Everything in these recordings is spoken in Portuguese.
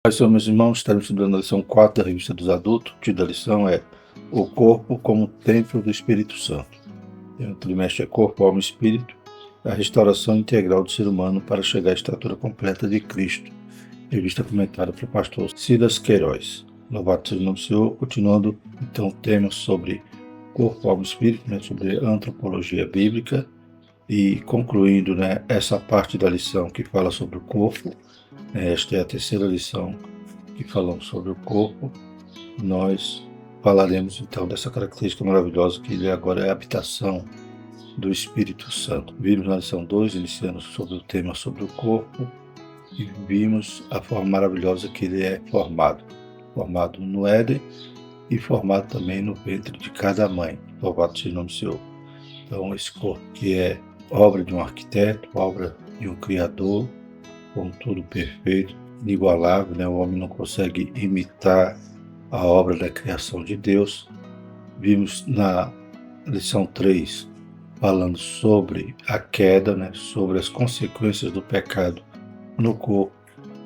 Paz, meus irmãos, estaremos estudando a lição 4 da Revista dos Adultos. O título da lição é O Corpo como Templo do Espírito Santo. O trimestre é Corpo, Alma e Espírito, a restauração integral do ser humano para chegar à estatura completa de Cristo. Revista comentada pelo pastor Silas Queiroz. Louvado seja o nome do Senhor. Continuando, então, o tema sobre Corpo, Alma e Espírito, sobre antropologia bíblica, e concluindo essa parte da lição que fala sobre o corpo. Esta é a terceira lição que falamos sobre o corpo. Nós falaremos então dessa característica maravilhosa que ele agora é a habitação do Espírito Santo. Vimos na lição 2, iniciando sobre o tema sobre o corpo, e vimos a forma maravilhosa que ele é formado no Éden e formado também no ventre de cada mãe. Louvado seja o nome do Senhor. Então, esse corpo que é obra de um arquiteto, obra de um criador, com tudo perfeito, inigualável, O homem não consegue imitar a obra da criação de Deus. Vimos na lição 3, falando sobre a queda, sobre as consequências do pecado no corpo,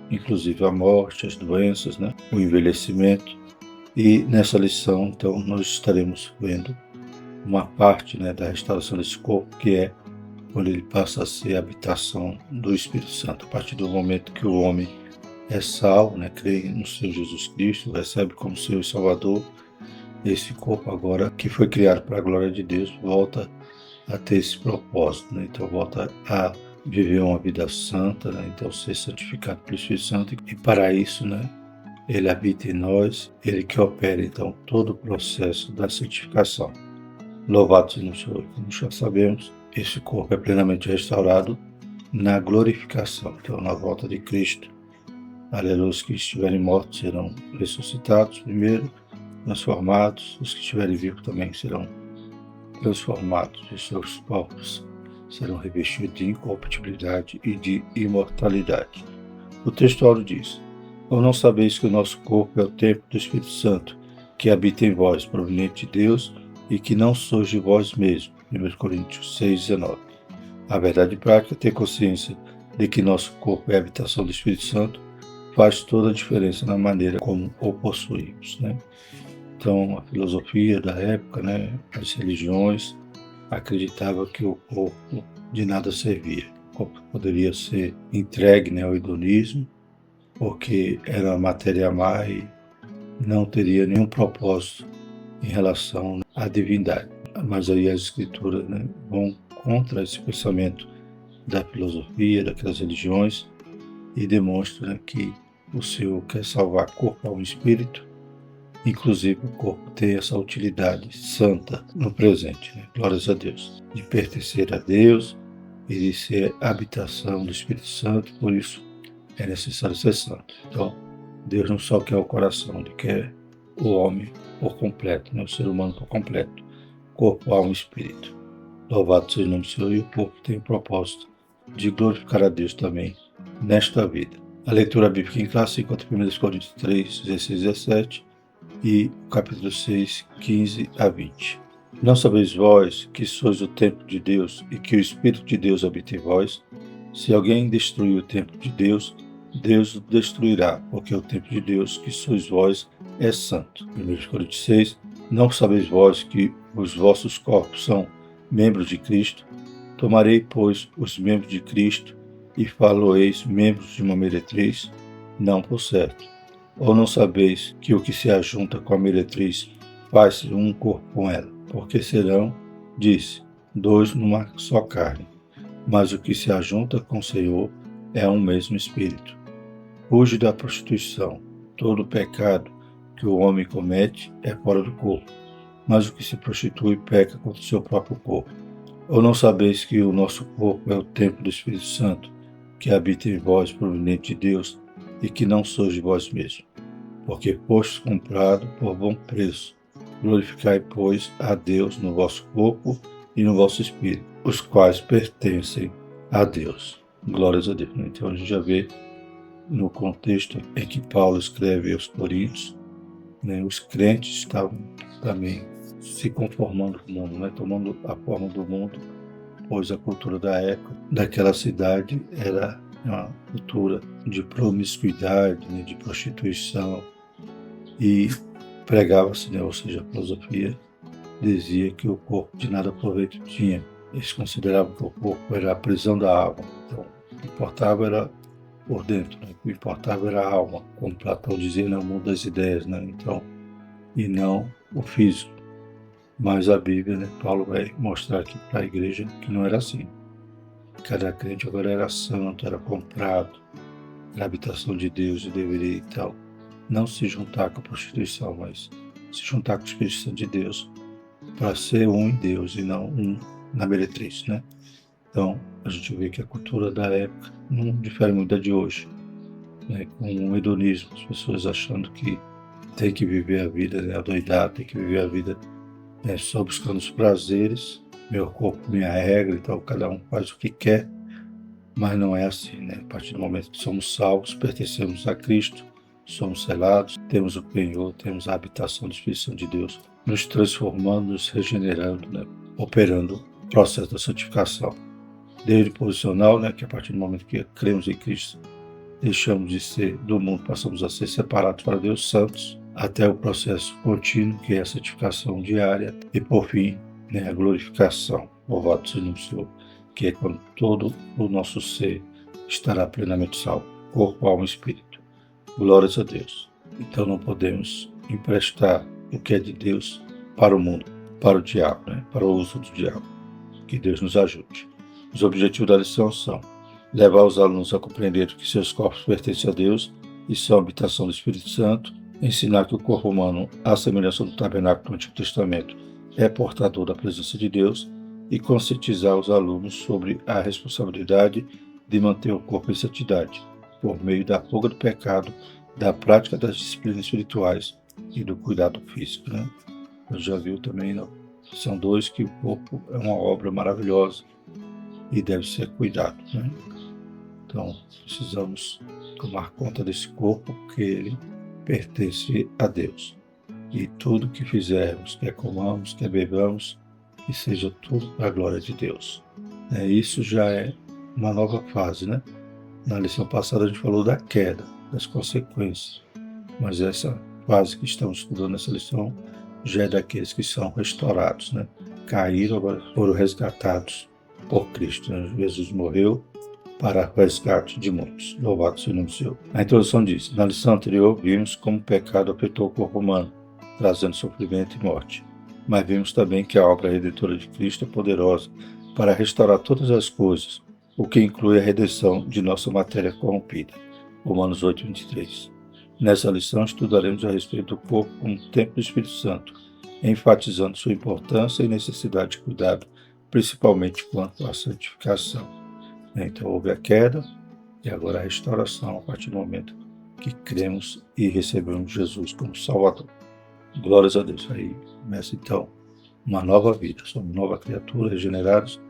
inclusive a morte, as doenças, o envelhecimento. E nessa lição, então, nós estaremos vendo uma parte da restauração desse corpo, que é quando ele passa a ser a habitação do Espírito Santo. A partir do momento que o homem é salvo, crê no Senhor Jesus Cristo, recebe como Senhor e Salvador, esse corpo agora, que foi criado para a glória de Deus, volta a ter esse propósito, Então volta a viver uma vida santa, Então ser santificado pelo Espírito Santo, e para isso, ele habita em nós, ele que opera, então, todo o processo da santificação. Louvado seja o Senhor. Como já sabemos, esse corpo é plenamente restaurado na glorificação, então na volta de Cristo. Aleluia, os que estiverem mortos serão ressuscitados primeiro, transformados, os que estiverem vivos também serão transformados, e seus corpos serão revestidos de incorruptibilidade e de imortalidade. O texto áureo diz: ou não sabeis que o nosso corpo é o templo do Espírito Santo, que habita em vós, proveniente de Deus, e que não sois de vós mesmos. 1 Coríntios 6,19. A verdade prática é ter consciência de que nosso corpo é a habitação do Espírito Santo, faz toda a diferença na maneira como o possuímos. Então, a filosofia da época, as religiões, acreditava que o corpo de nada servia. O corpo poderia ser entregue ao hedonismo, porque era uma matéria má e não teria nenhum propósito em relação à divindade. Mas aí as escrituras vão contra esse pensamento da filosofia, daquelas religiões, e demonstram que o Senhor quer salvar corpo, alma e espírito. Inclusive o corpo tem essa utilidade santa no presente, glórias a Deus, de pertencer a Deus e de ser habitação do Espírito Santo. Por isso é necessário ser santo. Então, Deus não só quer o coração, Ele quer o homem por completo, o ser humano por completo, corpo, alma e espírito. Louvado seja o nome do Senhor. E o corpo tem o propósito de glorificar a Deus também nesta vida. A leitura bíblica em classe encontra 1 Coríntios 3, 16 e 17 e capítulo 6, 15 a 20. Não sabeis vós que sois o templo de Deus e que o Espírito de Deus habita em vós? Se alguém destruir o templo de Deus, Deus o destruirá, porque o templo de Deus, que sois vós, é santo. 1 Coríntios 6. Não sabeis vós que os vossos corpos são membros de Cristo? Tomarei, pois, os membros de Cristo e faloeis membros de uma meretriz? Não, por certo. Ou não sabeis que o que se ajunta com a meretriz faz um corpo com ela? Porque serão, disse, dois numa só carne. Mas o que se ajunta com o Senhor é um mesmo Espírito. Fuge da prostituição. Todo pecado que o homem comete é fora do corpo, mas o que se prostitui peca contra o seu próprio corpo. Ou não sabeis que o nosso corpo é o templo do Espírito Santo, que habita em vós, proveniente de Deus, e que não sois de vós mesmos, porque fostes comprado por bom preço. Glorificai, pois, a Deus no vosso corpo e no vosso espírito, os quais pertencem a Deus. Glórias a Deus. Então a gente já vê no contexto em que Paulo escreve aos Coríntios, os crentes estavam também se conformando com o mundo, tomando a forma do mundo, pois a cultura da época, daquela cidade, era uma cultura de promiscuidade, né, de prostituição, e pregava-se, né, ou seja, a filosofia dizia que o corpo de nada proveito tinha. Eles consideravam que o corpo era a prisão da alma. Então, o que importava era por dentro, né? O que importava era a alma, como Platão dizia, no mundo das ideias, né? Então, e não o físico. Mas a Bíblia, né, Paulo vai mostrar aqui para a igreja que não era assim. Cada crente agora era santo, era comprado, era a habitação de Deus e deveria, então, não se juntar com a prostituição, mas se juntar com o Espírito Santo de Deus para ser um em Deus e não um na meretriz, né? Então, a gente vê que a cultura da época não difere muito da de hoje, né? Com o hedonismo, as pessoas achando que tem que viver a vida, né, adoidado, tem que viver a vida, né, só buscando os prazeres, meu corpo, minha regra, então cada um faz o que quer, mas não é assim, né? A partir do momento que somos salvos, pertencemos a Cristo, somos selados, temos o penhor, temos a habitação do Espírito Santo de Deus, nos transformando, nos regenerando, né, operando o processo da santificação. Desde o posicional, né, que a partir do momento que cremos em Cristo, deixamos de ser do mundo, passamos a ser separados para Deus, santos, até o processo contínuo, que é a santificação diária, e por fim, né, a glorificação. Louvado seja o Senhor, que é quando todo o nosso ser estará plenamente salvo, corpo, alma e espírito. Glórias a Deus. Então não podemos emprestar o que é de Deus para o mundo, para o diabo, né, para o uso do diabo. Que Deus nos ajude. Os objetivos da lição são levar os alunos a compreender que seus corpos pertencem a Deus e são a habitação do Espírito Santo, ensinar que o corpo humano, à semelhança do tabernáculo do Antigo Testamento, é portador da presença de Deus, e conscientizar os alunos sobre a responsabilidade de manter o corpo em santidade, por meio da fuga do pecado, da prática das disciplinas espirituais e do cuidado físico, né? Eu já viu também, são dois, que o corpo é uma obra maravilhosa e deve ser cuidado, né? Então, precisamos tomar conta desse corpo, porque ele pertence a Deus. E tudo que fizermos, quer comamos, quer bebamos, que seja tudo para a glória de Deus. Isso já é uma nova fase, né? Na lição passada a gente falou da queda, das consequências, mas essa fase que estamos estudando nessa lição já é daqueles que são restaurados, né? Caíram, agora foram resgatados por Cristo, né? Jesus morreu para o resgate de muitos. Louvado seja o nome do Senhor. A introdução diz: na lição anterior vimos como o pecado afetou o corpo humano, trazendo sofrimento e morte. Mas vimos também que a obra redentora de Cristo é poderosa para restaurar todas as coisas, o que inclui a redenção de nossa matéria corrompida. Romanos 8:23. Nessa lição estudaremos a respeito do corpo como templo do Espírito Santo, enfatizando sua importância e necessidade de cuidado, principalmente quanto à santificação. Então houve a queda e agora a restauração a partir do momento que cremos e recebemos Jesus como Salvador. Glórias a Deus. Aí começa então uma nova vida. Somos nova criatura, regenerados,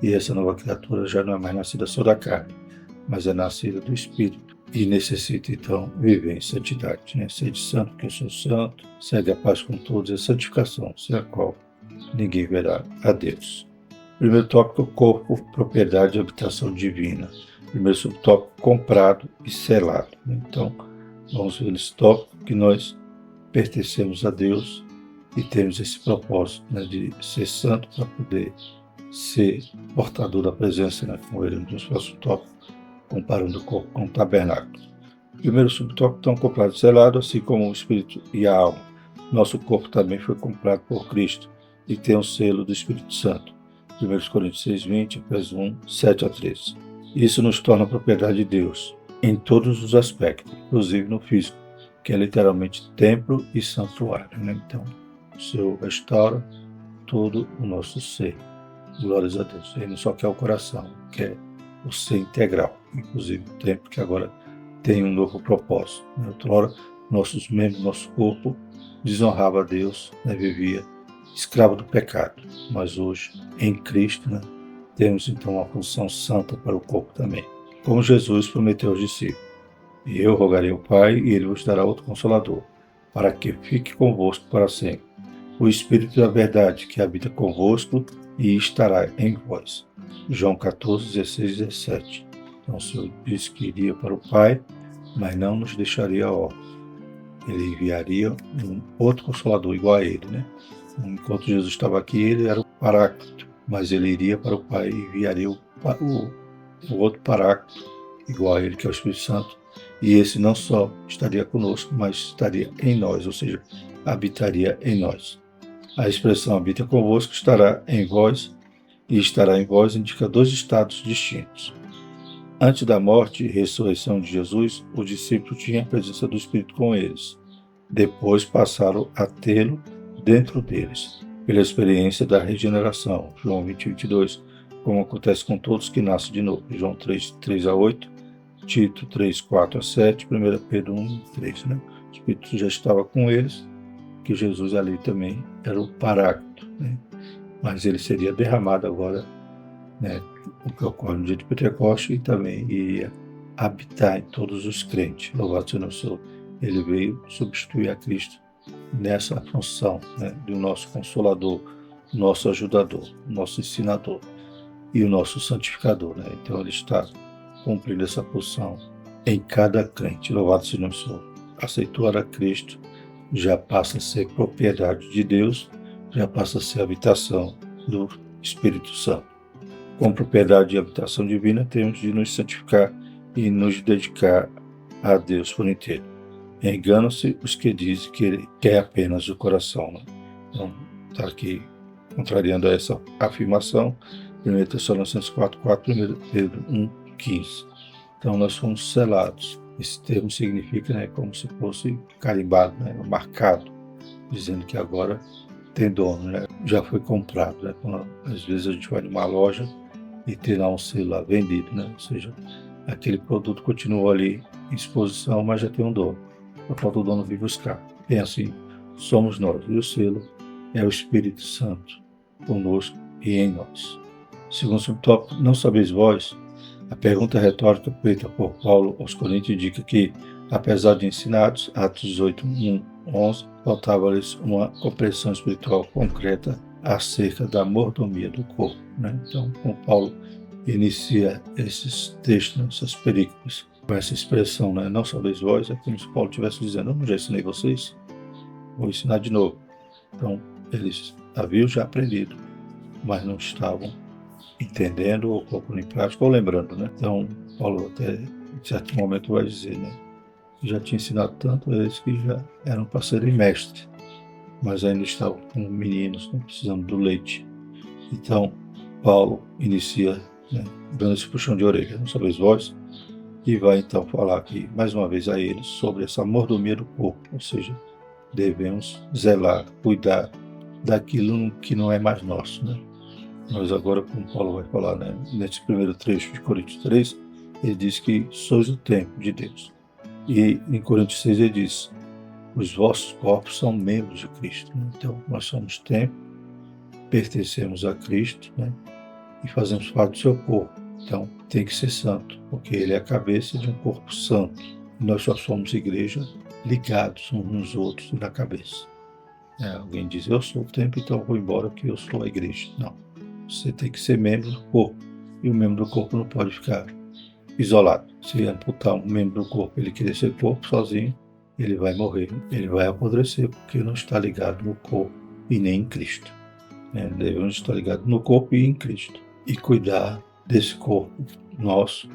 e essa nova criatura já não é mais nascida só da carne, mas é nascida do Espírito e necessita então viver em santidade, né? Sede santo, porque eu sou santo, segue a paz com todos, e a santificação, sem a qual ninguém verá a Deus. Primeiro tópico, corpo, propriedade e habitação divina. Primeiro subtópico, comprado e selado. Então, vamos ver nesse tópico que nós pertencemos a Deus e temos esse propósito, né, de ser santo para poder ser portador da presença, né, como ele nos próximo tópico, comparando o corpo com o tabernáculo. Primeiro subtópico, então, comprado e selado, assim como o espírito e a alma. Nosso corpo também foi comprado por Cristo e tem o selo do Espírito Santo. 1 Coríntios 6:20, Efésios 1, 7-13. Isso nos torna propriedade de Deus, em todos os aspectos, inclusive no físico, que é literalmente templo e santuário, né? Então, o Senhor restaura todo o nosso ser. Glórias a Deus. Ele não só quer o coração, quer o ser integral, inclusive o templo que agora tem um novo propósito. Outrora, nossos membros, nosso corpo desonrava a Deus, né? Vivia escravo do pecado, mas hoje, em Cristo, né, temos então uma função santa para o corpo também. Como Jesus prometeu aos discípulos: e eu rogarei ao Pai, e ele vos dará outro Consolador, para que fique convosco para sempre. O Espírito da verdade, que habita convosco e estará em vós. João 14:16-17. Então o Senhor disse que iria para o Pai, mas não nos deixaria órfãos. Ele enviaria um outro Consolador igual a ele, né? Enquanto Jesus estava aqui, ele era o Paráclito, mas ele iria para o Pai e enviaria o outro Paráclito igual a ele, que é o Espírito Santo. E esse não só estaria conosco, mas estaria em nós, ou seja, habitaria em nós. A expressão habita convosco estará em vós e estará em vós indica dois estados distintos. Antes da morte e ressurreição de Jesus, os discípulos tinham a presença do Espírito com eles. Depois passaram a tê-lo dentro deles, pela experiência da regeneração. João 20:22, como acontece com todos que nascem de novo. João 3:3-8, Tito 3:4-7, 1 Pedro 1:3. Né? O Espírito já estava com eles, que Jesus ali também era o Paráclito, né? Mas ele seria derramado agora, né? O que ocorre no dia de Pentecostes, e também iria habitar em todos os crentes. Louvado seja o Senhor. Ele veio substituir a Cristo nessa função, né? Do nosso Consolador, nosso ajudador, nosso ensinador e o nosso santificador, né? Então ele está cumprindo essa função em cada crente. Louvado seja o Senhor. Aceitou a Cristo, já passa a ser propriedade de Deus, já passa a ser habitação do Espírito Santo. Com propriedade e habitação divina, temos de nos santificar e nos dedicar a Deus por inteiro. Enganam-se os que dizem que ele quer apenas o coração. Né? Então, está aqui contrariando essa afirmação, 1 Tessalonicenses 4:4, 1 Pedro 1:15. Então, nós fomos selados. Esse termo significa, né, como se fosse carimbado, né, marcado, dizendo que agora tem dono, né, já foi comprado. Né? Quando, às vezes a gente vai numa loja e tem lá um selo lá vendido, né? Ou seja, aquele produto continua ali em exposição, mas já tem um dono. Só falta o dono vir buscar. Bem assim, somos nós. E o selo é o Espírito Santo conosco e em nós. Segundo o subtópico, não sabeis vós? A pergunta retórica feita por Paulo aos Coríntios indica que, apesar de ensinados, Atos 18:1-11, faltava-lhes uma compreensão espiritual concreta acerca da mordomia do corpo. Né? Então, como Paulo inicia esses textos, essas perícopas, com essa expressão, né? Não sabeis vós, é como se Paulo estivesse dizendo: eu não já ensinei vocês, vou ensinar de novo. Então, eles haviam já aprendido, mas não estavam entendendo ou colocando em prática ou lembrando. Né? Então, Paulo até em certo momento vai dizer, né? Já tinha ensinado tanto a eles que já eram para serem mestres, mas ainda estavam como meninos, né, precisando do leite. Então, Paulo inicia, né, dando esse puxão de orelha, não sabeis vós, e vai então falar aqui, mais uma vez a eles, sobre essa mordomia do corpo, ou seja, devemos zelar, cuidar daquilo que não é mais nosso. Né? Nós agora, como Paulo vai falar, né, nesse primeiro trecho de Coríntios 3, ele diz que sois o templo de Deus. E em Coríntios 6 ele diz: os vossos corpos são membros de Cristo. Né? Então, nós somos templo, pertencemos a Cristo, né? E fazemos parte do seu corpo. Então, tem que ser santo, porque ele é a cabeça de um corpo santo. E nós só somos igreja ligados uns nos outros e na cabeça. Alguém diz: eu sou o templo, então eu vou embora que eu sou a igreja. Não. Você tem que ser membro do corpo. E o membro do corpo não pode ficar isolado. Se amputar um membro do corpo, ele querer ser corpo sozinho, ele vai morrer, ele vai apodrecer, porque não está ligado no corpo e nem em Cristo. Devemos estar ligados no corpo e em Cristo. E cuidar desse corpo nosso,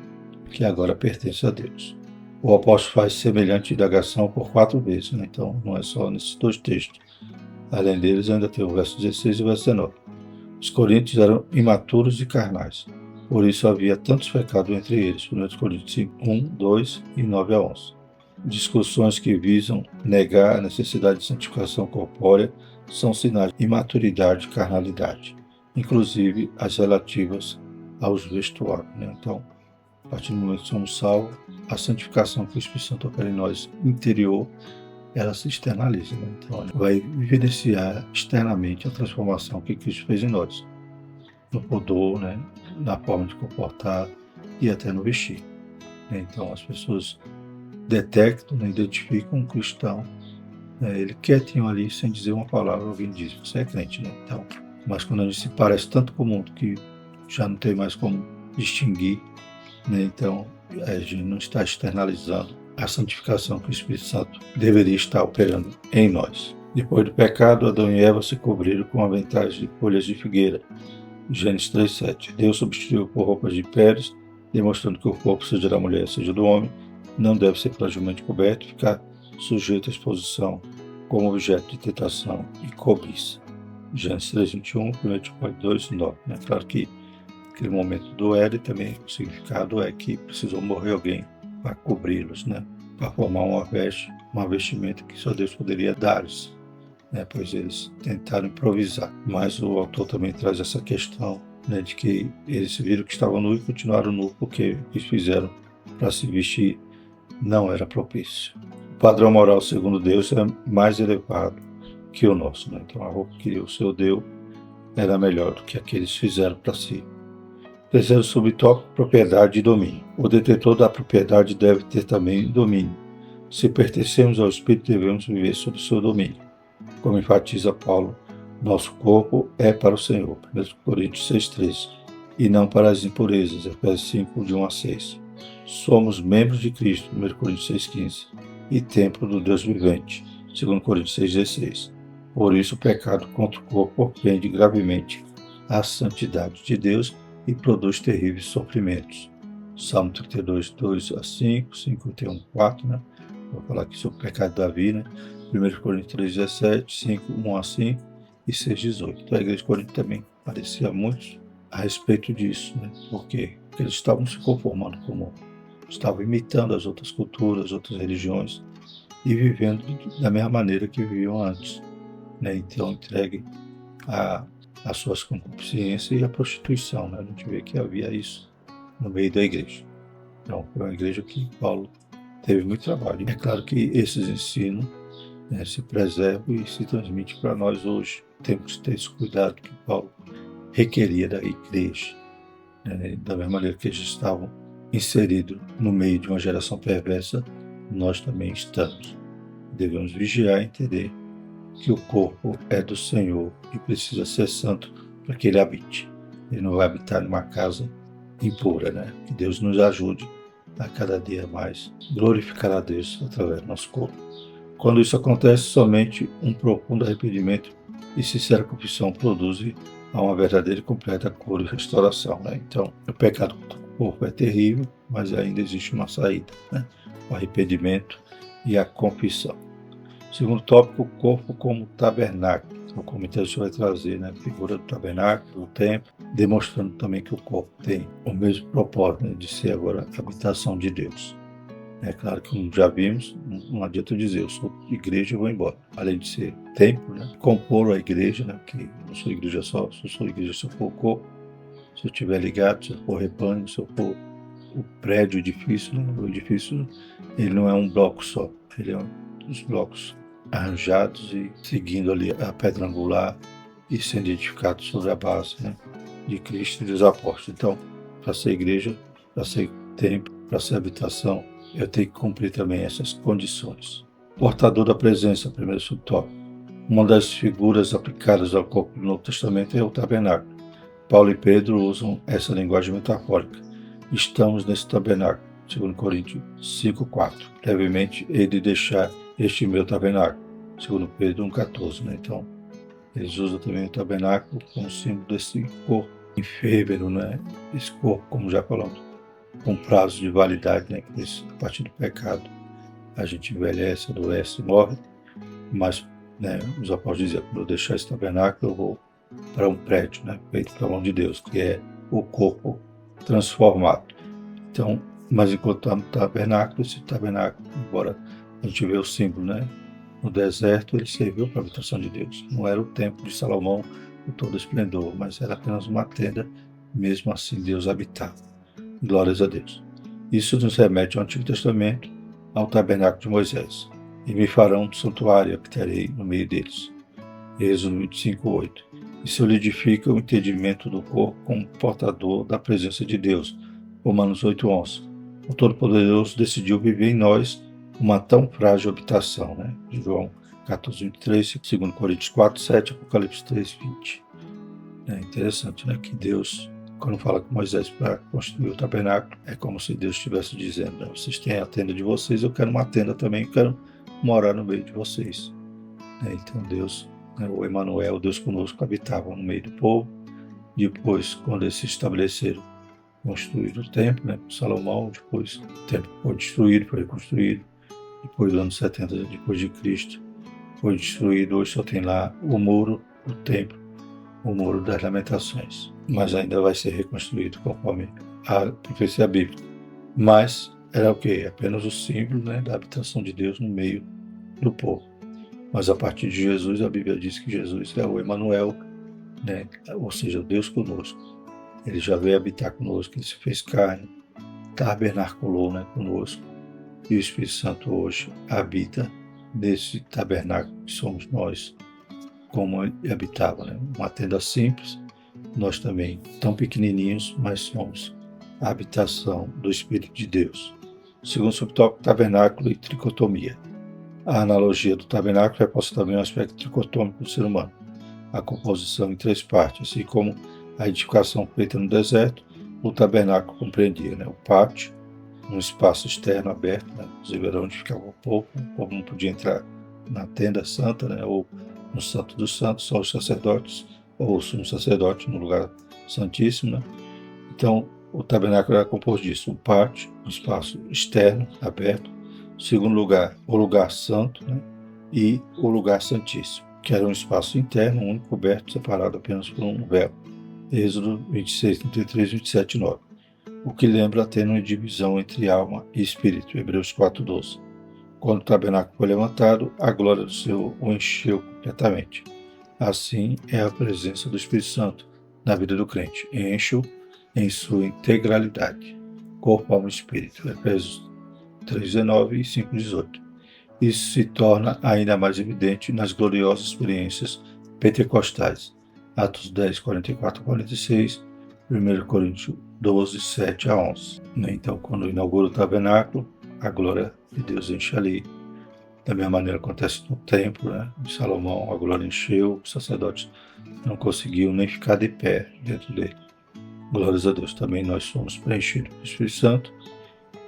que agora pertence a Deus. O apóstolo faz semelhante indagação por 4 vezes. Né? Então, não é só nesses 2 textos. Além deles, ainda tem o verso 16 e o verso 19. Os coríntios eram imaturos e carnais. Por isso havia tantos pecados entre eles. 1 Coríntios 5, 1, 2 e 9-11. Discussões que visam negar a necessidade de santificação corpórea são sinais de imaturidade e carnalidade, inclusive as relativas aos vestuários. Né? Então, a partir do momento que somos salvos, a santificação que o Espírito Santo opera em nós interior, ela se externaliza. Né? Então, vai evidenciar externamente a transformação que Cristo fez em nós, no pudor, né? Na forma de comportar e até no vestir. Né? Então, as pessoas detectam, né, identificam um cristão, né, ele quietinho ali, sem dizer uma palavra, alguém diz: você é crente, né? Então, mas quando a gente se parece tanto com o mundo que já não tem mais como distinguir, né? Então, a gente não está externalizando a santificação que o Espírito Santo deveria estar operando em nós. Depois do pecado, Adão e Eva se cobriram com aventais de folhas de figueira. Gênesis 3:7. Deus substituiu por roupas de peles, demonstrando que o corpo, seja da mulher, seja do homem, não deve ser fragilmente coberto e ficar sujeito à exposição como objeto de tentação e cobiça. Gênesis 3:21, 1 Timóteo 2:9. É claro que naquele momento do Éden também o significado é que precisou morrer alguém para cobri-los, né? Para formar uma vestimenta que só Deus poderia dar-lhes, né? Pois eles tentaram improvisar. Mas o autor também traz essa questão, né, de que eles viram que estavam nus e continuaram nus porque o que fizeram para se vestir não era propício. O padrão moral segundo Deus é mais elevado que o nosso, né? Então a roupa que o Senhor deu era melhor do que a que eles fizeram para si. Terceiro subtópico, propriedade e domínio. O detentor da propriedade deve ter também domínio. Se pertencemos ao Espírito, devemos viver sob seu domínio. Como enfatiza Paulo, nosso corpo é para o Senhor, 1 Coríntios 6:13, e não para as impurezas, Efésios 5:1-6. Somos membros de Cristo, 1 Coríntios 6:15, e templo do Deus vivente, 2 Coríntios 6:16. Por isso, o pecado contra o corpo ofende gravemente a santidade de Deus e produz terríveis sofrimentos. Salmo 32:2-5, 51:4, né? Vou falar aqui sobre o pecado de Davi, né? 1 Coríntios 3:17, 5:1-5 e 6:18. Então a igreja de Corinto também parecia muito a respeito disso, né? Por quê? Porque eles estavam se conformando como estavam imitando as outras culturas, as outras religiões e vivendo da mesma maneira que viviam antes, né? Então entregue as suas concupiscências e a prostituição, né? A gente vê que havia isso no meio da igreja. Então, foi uma igreja que Paulo teve muito trabalho. É claro que esses ensinos, né, se preservam e se transmitem para nós hoje. Temos que ter esse cuidado que Paulo requeria da igreja, né? Da mesma maneira que eles estavam inseridos no meio de uma geração perversa, nós também estamos. Devemos vigiar e entender que o corpo é do Senhor e precisa ser santo para que ele habite. Ele não vai habitar numa casa impura, né? Que Deus nos ajude a cada dia mais glorificar a Deus através do nosso corpo. Quando isso acontece, somente um profundo arrependimento e sincera confissão produzem a uma verdadeira e completa cura e restauração, né? Então, o pecado contra o corpo é terrível, mas ainda existe uma saída, né? O arrependimento e a confissão. Segundo tópico, o corpo como tabernáculo. Então, como então isso vai trazer, né, a figura do tabernáculo, do templo, demonstrando também que o corpo tem o mesmo propósito, né, de ser agora a habitação de Deus. É claro que, como já vimos, não adianta eu dizer, eu sou igreja e vou embora. Além de ser templo, né, compor a igreja, né, que eu não sou igreja só, se eu sou igreja se eu for o corpo, se eu estiver ligado, se eu for rebanho, se eu for o prédio, o edifício, né, o edifício ele não é um bloco só, ele é dos blocos arranjados e seguindo ali a pedra angular e sendo edificados sobre a base, né, de Cristo e dos apóstolos. Então, para ser igreja, para ser templo, para ser habitação, eu tenho que cumprir também essas condições. Portador da presença, primeiro subtópico. Uma das figuras aplicadas ao corpo do Novo Testamento é o tabernáculo. Paulo e Pedro usam essa linguagem metafórica. Estamos nesse tabernáculo, 2 Coríntios 5:4. Levemente, he de deixar este meu tabernáculo, 2 Pedro 1:14. Né? Então, eles usam também o tabernáculo como símbolo desse corpo enfermo, né? Esse corpo, como já falamos, com prazo de validade, né? Que a partir do pecado a gente envelhece, adoece, morre, mas, né, os apóstolos diziam, quando eu deixar esse tabernáculo, eu vou para um prédio, né, feito pela mão de Deus, que é o corpo transformado. Então, mas enquanto está no tabernáculo, esse tabernáculo, embora a gente vê o símbolo, né, no deserto, ele serviu para a habitação de Deus. Não era o templo de Salomão com todo esplendor, mas era apenas uma tenda, mesmo assim Deus habitava. Glórias a Deus. Isso nos remete ao Antigo Testamento, ao tabernáculo de Moisés. E me farão um santuário, habitarei no meio deles. Êxodo 25:8. E solidifica o entendimento do corpo como portador da presença de Deus. Romanos 8:11. O Todo-Poderoso decidiu viver em nós uma tão frágil habitação, né? João 14:23, 2 Coríntios 4:7, Apocalipse 3:20. É interessante, né? Que Deus quando fala com Moisés para construir o tabernáculo, é como se Deus estivesse dizendo, né, vocês têm a tenda de vocês, eu quero uma tenda também, eu quero morar no meio de vocês. Então Deus, o Emanuel, Deus conosco, habitava no meio do povo. Depois, quando eles se estabeleceram, construíram o templo, né, com Salomão, depois o templo foi destruído, foi reconstruído. Depois do ano 70 depois de Cristo, foi destruído. Hoje só tem lá o muro do templo, o muro das lamentações. Mas ainda vai ser reconstruído conforme a profecia bíblica. Mas era o quê? Apenas o símbolo, né, da habitação de Deus no meio do povo. Mas a partir de Jesus, a Bíblia diz que Jesus é o Emanuel, né, ou seja, o Deus conosco. Ele já veio habitar conosco, ele se fez carne, tabernaculou, né, conosco. E o Espírito Santo hoje habita nesse tabernáculo que somos nós, como ele habitava, né? Uma tenda simples, nós também tão pequenininhos, mas somos a habitação do Espírito de Deus. Segundo subtópico, tabernáculo e tricotomia. A analogia do tabernáculo reforça também o aspecto tricotômico do ser humano, a composição em 3 partes, assim como a edificação feita no deserto, o tabernáculo compreendia, né, o pátio, um espaço externo aberto, né, inclusive era onde ficava o povo não podia entrar na tenda santa, né, ou no santo dos santos, só os sacerdotes, ou o sumo sacerdote no lugar santíssimo. Né. Então, o tabernáculo era composto disso, o pátio, um espaço externo aberto, segundo lugar, o lugar santo, né, e o lugar santíssimo, que era um espaço interno, único, coberto, separado apenas por um véu. Êxodo 26, 33, 27 e 9. O que lembra a tênue divisão entre alma e espírito, Hebreus 4:12. Quando o tabernáculo foi levantado, a glória do Senhor o encheu completamente. Assim é a presença do Espírito Santo na vida do crente. Enche-o em sua integralidade, corpo, alma e espírito, Efésios 3:19 e 5:18. Isso se torna ainda mais evidente nas gloriosas experiências pentecostais. Atos 10, 44 a 46, 1 Coríntios 12, 7 a 11. Então, quando inaugura o tabernáculo, a glória de Deus enche ali. Da mesma maneira acontece no templo, né, de Salomão, a glória encheu, os sacerdotes não conseguiam nem ficar de pé dentro dele. Glórias a Deus, também nós somos preenchidos pelo Espírito Santo,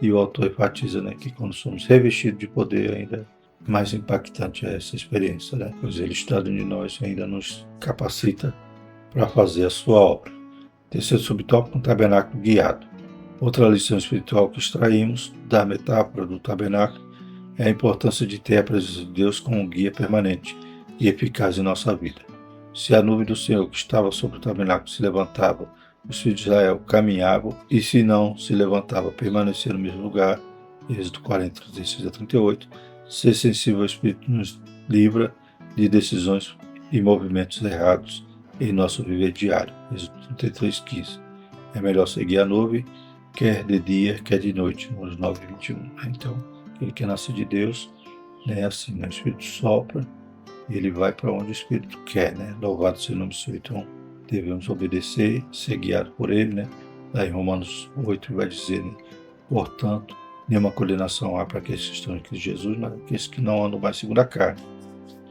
e o autor enfatiza, né, que quando somos revestidos de poder, ainda mais impactante é essa experiência, né, pois ele está dentro de nós e ainda nos capacita para fazer a sua obra. Terceiro subtópico, um tabernáculo guiado. Outra lição espiritual que extraímos da metáfora do tabernáculo é a importância de ter a presença de Deus como um guia permanente e eficaz em nossa vida. Se a nuvem do Senhor que estava sobre o tabernáculo se levantava, os filhos de Israel caminhavam, e se não se levantava, permanecia no mesmo lugar, Êxodo 40, 36 a 38, ser sensível ao Espírito nos livra de decisões e movimentos errados em nosso viver diário, Êxodo 33, 15. É melhor seguir a nuvem, quer de dia, quer de noite, Números 9 e 21. Então, aquele que nasce de Deus, né, assim, né, o Espírito sopra, e ele vai para onde o Espírito quer, né? Louvado seja o nome do Senhor. Então, devemos obedecer, ser guiado por ele, né? Daí Romanos 8 vai dizer, né, portanto, nenhuma condenação há para aqueles que estão em Cristo Jesus, mas aqueles que não andam mais segundo a carne,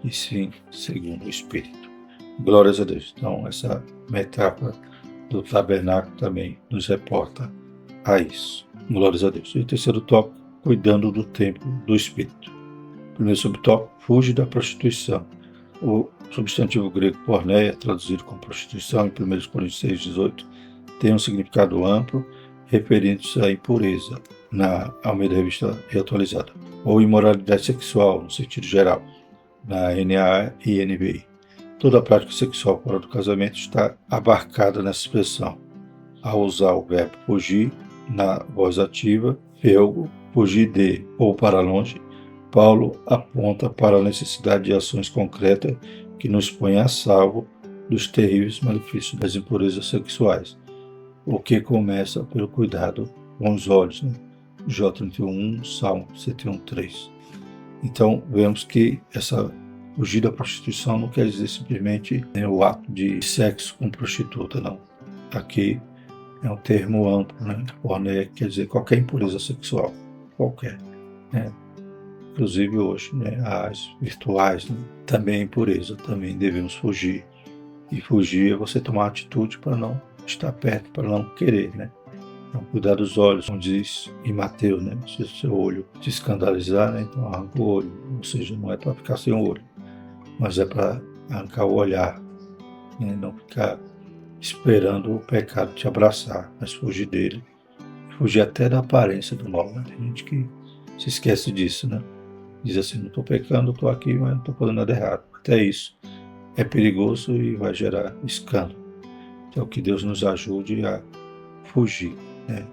e sim segundo o Espírito. Glórias a Deus. Então, essa metáfora do tabernáculo também nos reporta a isso. Glórias a Deus. E o terceiro tópico, cuidando do templo do Espírito. Primeiro subtópico, fuge da prostituição. O substantivo grego porneia, traduzido como prostituição em 1 Coríntios 6:18, tem um significado amplo, referindo-se à impureza, na Almeida Revista Reatualizada, ou imoralidade sexual, no sentido geral, na NAA e NVI. Toda a prática sexual fora do casamento está abarcada nessa expressão. Ao usar o verbo fugir, na voz ativa, feugo, fugir de ou para longe, Paulo aponta para a necessidade de ações concretas que nos põem a salvo dos terríveis malefícios das impurezas sexuais, o que começa pelo cuidado com os olhos, né? Jó 31, Salmo 101:3. Então, vemos que essa fugir da prostituição não quer dizer simplesmente, né, o ato de sexo com prostituta, não. Aqui é um termo amplo, né? Porneia quer dizer qualquer impureza sexual, qualquer, né? Inclusive hoje, né, as virtuais, né, também impureza, também devemos fugir. E fugir é você tomar atitude para não estar perto para não querer, né? Então, cuidar dos olhos, como diz em Mateus, né? Se o seu olho te escandalizar, né? Então arranca o olho. Ou seja, não é para ficar sem o olho, mas é para arrancar o olhar, né? Não ficar esperando o pecado te abraçar, mas fugir dele. Fugir até da aparência do mal, né? Tem gente que se esquece disso, né? Diz assim, não estou pecando, estou aqui, mas não estou fazendo nada errado. Até isso é perigoso e vai gerar escândalo. Então, que Deus nos ajude a fugir, né?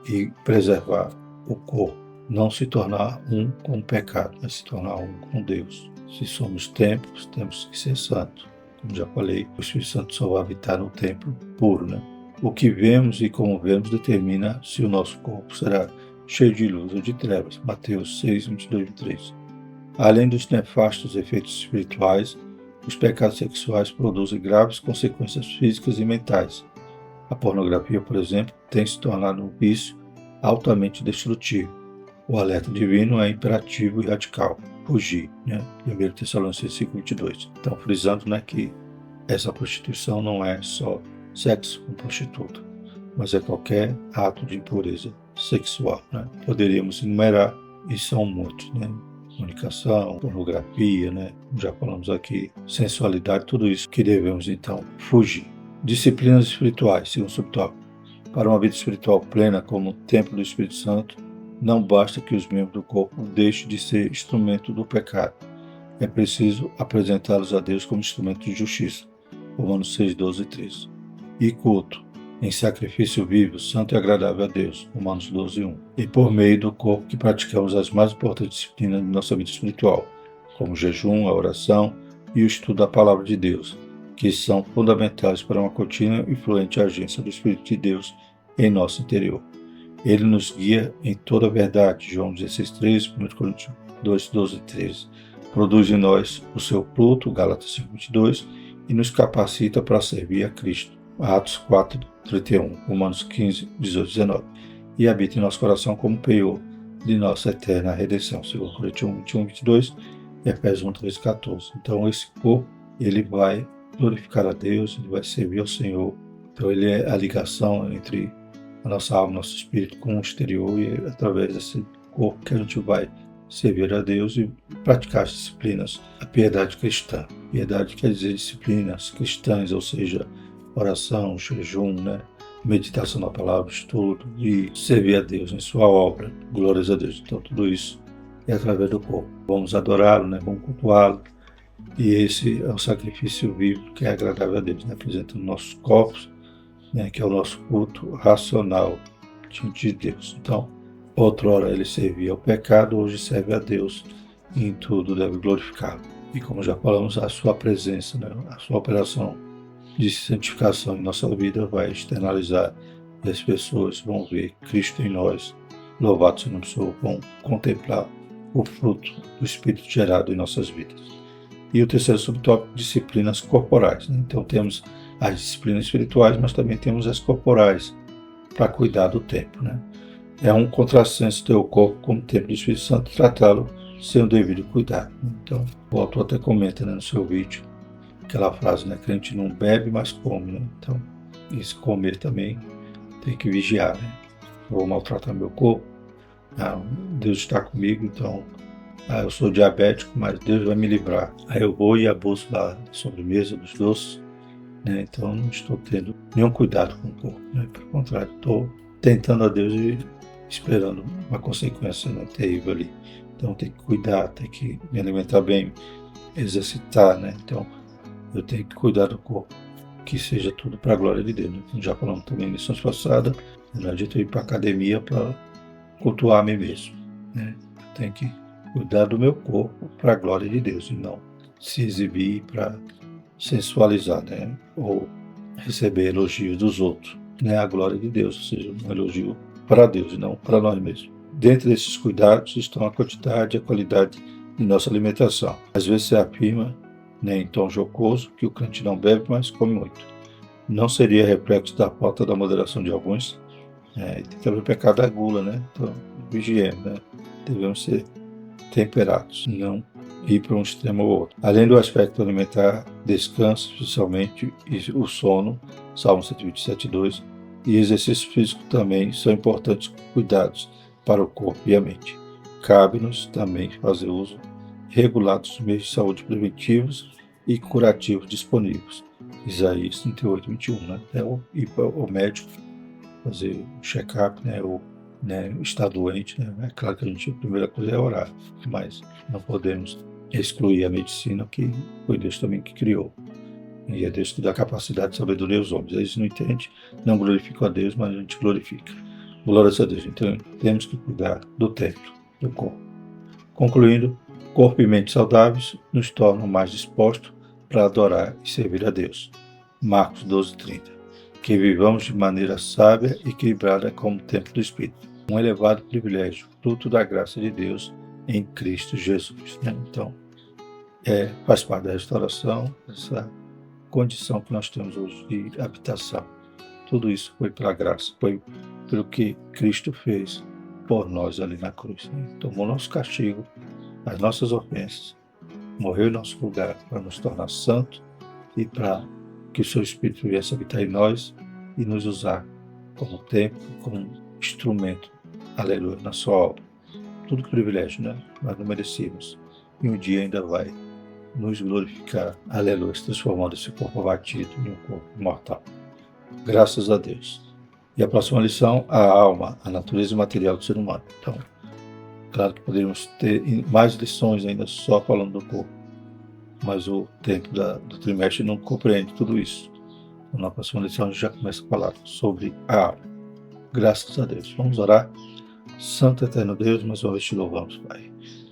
E preservar o corpo. Não se tornar um com o pecado, mas se tornar um com Deus. Se somos templos, temos que ser santos. Como já falei, o Espírito Santo só vai habitar no templo puro, né? O que vemos e como vemos determina se o nosso corpo será cheio de luz ou de trevas. Mateus 6, 22 e 23. Além dos nefastos efeitos espirituais, os pecados sexuais produzem graves consequências físicas e mentais. A pornografia, por exemplo, tem se tornado um vício altamente destrutivo. O alerta divino é imperativo e radical. Fugir, né? 1 Tessalonicenses 5:22. Então, frisando, né, que essa prostituição não é só sexo com prostituta, mas é qualquer ato de impureza sexual, né? Poderíamos enumerar, e são muitos, né? Comunicação, pornografia, né? Já falamos aqui, sensualidade, tudo isso que devemos então fugir. Disciplinas espirituais, segundo subtópico. Para uma vida espiritual plena como o templo do Espírito Santo, não basta que os membros do corpo deixem de ser instrumento do pecado. É preciso apresentá-los a Deus como instrumento de justiça. Romanos 6, 12 e 13. E culto, em sacrifício vivo, santo e agradável a Deus. Romanos 12, 1. E por meio do corpo que praticamos as mais importantes disciplinas de nossa vida espiritual, como o jejum, a oração e o estudo da palavra de Deus, que são fundamentais para uma contínua e fluente agência do Espírito de Deus em nosso interior. Ele nos guia em toda a verdade. João 16:3, 1 Coríntios 2, 12 e 13. Produz em nós o seu fruto, Gálatas 5:22, e nos capacita para servir a Cristo. Atos 4:31, Romanos 15, 18 e 19. E habita em nosso coração como penhor de nossa eterna redenção. 2 Coríntios 21, 22 e Efésios 1, 13 e 14. Então esse corpo, ele vai glorificar a Deus, ele vai servir ao Senhor. Então ele é a ligação entre a nossa alma, nosso espírito com o exterior, e através desse corpo que a gente vai servir a Deus e praticar as disciplinas. A piedade cristã. Piedade quer dizer disciplinas cristãs, ou seja, oração, jejum, né? Meditação na palavra, estudo e servir a Deus em sua obra. Glórias a Deus. Então tudo isso é através do corpo. Vamos adorá-lo, né? Vamos cultuá-lo. E esse é o sacrifício vivo que é agradável a Deus, né? Apresentando nossos corpos, né, que é o nosso culto racional diante de Deus. Então, outrora ele servia ao pecado, hoje serve a Deus e em tudo deve glorificá-lo. E como já falamos, a sua presença, né, a sua operação de santificação em nossa vida vai externalizar e as pessoas vão ver Cristo em nós. Louvado seja o nome do Senhor, vão contemplar o fruto do Espírito gerado em nossas vidas. E o terceiro subtópico, disciplinas corporais. Então temos as disciplinas espirituais, mas também temos as corporais, para cuidar do templo, né? É um contrassenso ter o corpo como templo do Espírito Santo, tratá-lo sem o devido cuidado. Então, o autor até comenta, né, no seu vídeo, aquela frase, né, crente não bebe, mas come, né? Então, esse comer também tem que vigiar, né? Vou maltratar meu corpo, Deus está comigo, então eu sou diabético, mas Deus vai me livrar. Aí eu vou e abuso da sobremesa, dos doces, né? Então não estou tendo nenhum cuidado com o corpo, né? Pelo contrário, estou tentando a Deus e esperando uma consequência, né, terrível ali. Então tem que cuidar, tem que me alimentar bem, exercitar, né? Então eu tenho que cuidar do corpo, que seja tudo para a glória de Deus, né? Já falamos também em lições passadas, não adianta eu ir para a academia para cultuar a mim mesmo, né? Eu tenho que cuidar do meu corpo para a glória de Deus e não se exibir para sensualizar, né? Ou receber elogios dos outros, né? A glória de Deus, ou seja, um elogio para Deus e não para nós mesmos. Dentro desses cuidados estão a quantidade e a qualidade de nossa alimentação. Às vezes se afirma, né, em tom jocoso, que o crente não bebe, mas come muito. Não seria reflexo da falta da moderação de alguns? Tem também o pecado da gula, né? Então, vigiemos, né? Devemos ser temperados, não ir para um extremo ou outro. Além do aspecto alimentar, descanso, especialmente, e o sono, Salmo 127:2, e exercício físico também são importantes cuidados para o corpo e a mente. Cabe-nos também fazer uso regulado dos meios de saúde preventivos e curativos disponíveis. Isaías 38:21, né? Ir para o médico, fazer um check-up, né? Ou estar doente, né? É claro que a primeira coisa é orar, mas não podemos excluir a medicina, que foi Deus também que criou. E é Deus que dá capacidade de sabedoria aos homens. Eles não entendem, não glorificam a Deus, mas a gente glorifica. Glórias a Deus. Então, temos que cuidar do templo, do corpo. Concluindo, corpo e mente saudáveis nos tornam mais dispostos para adorar e servir a Deus. Marcos 12:30. Que vivamos de maneira sábia e equilibrada como templo do Espírito. Um elevado privilégio, fruto da graça de Deus em Cristo Jesus. Então, faz parte da restauração, essa condição que nós temos hoje de habitação. Tudo isso foi pela graça, foi pelo que Cristo fez por nós ali na cruz. Tomou nosso castigo, as nossas ofensas, morreu em nosso lugar para nos tornar santos e para que o seu Espírito viesse habitar em nós e nos usar como templo, como instrumento, aleluia, na sua obra. Tudo privilégio, né? Nós não merecíamos. E um dia ainda vai nos glorificar, aleluia, transformando esse corpo abatido em um corpo imortal. Graças a Deus. E a próxima lição, a alma, a natureza material do ser humano. Então, claro que poderíamos ter mais lições ainda só falando do corpo, mas o tempo do trimestre não compreende tudo isso. Então, na próxima lição a gente já começa a falar sobre a alma. Graças a Deus. Vamos orar. Santo Eterno Deus, mais uma vez te louvamos, Pai.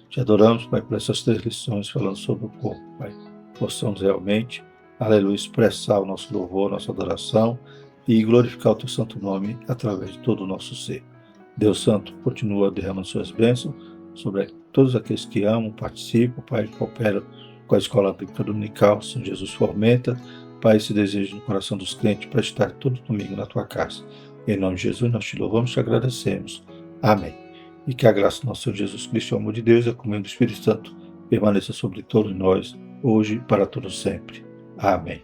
Te adoramos, Pai, por essas 3 lições falando sobre o corpo, Pai. Possamos realmente, aleluia, expressar o nosso louvor, nossa adoração e glorificar o Teu santo nome através de todo o nosso ser. Deus Santo, continua derramando suas bênçãos sobre todos aqueles que amam, participam, Pai, cooperam com a Escola Bíblica Dominical, São Jesus Fomenta, Pai, esse desejo no coração dos crentes para estar todo domingo na Tua casa. Em nome de Jesus, nós te louvamos e te agradecemos. Amém. E que a graça do nosso Senhor Jesus Cristo, o amor de Deus e a comunhão do Espírito Santo permaneça sobre todos nós, hoje e para todos sempre. Amém.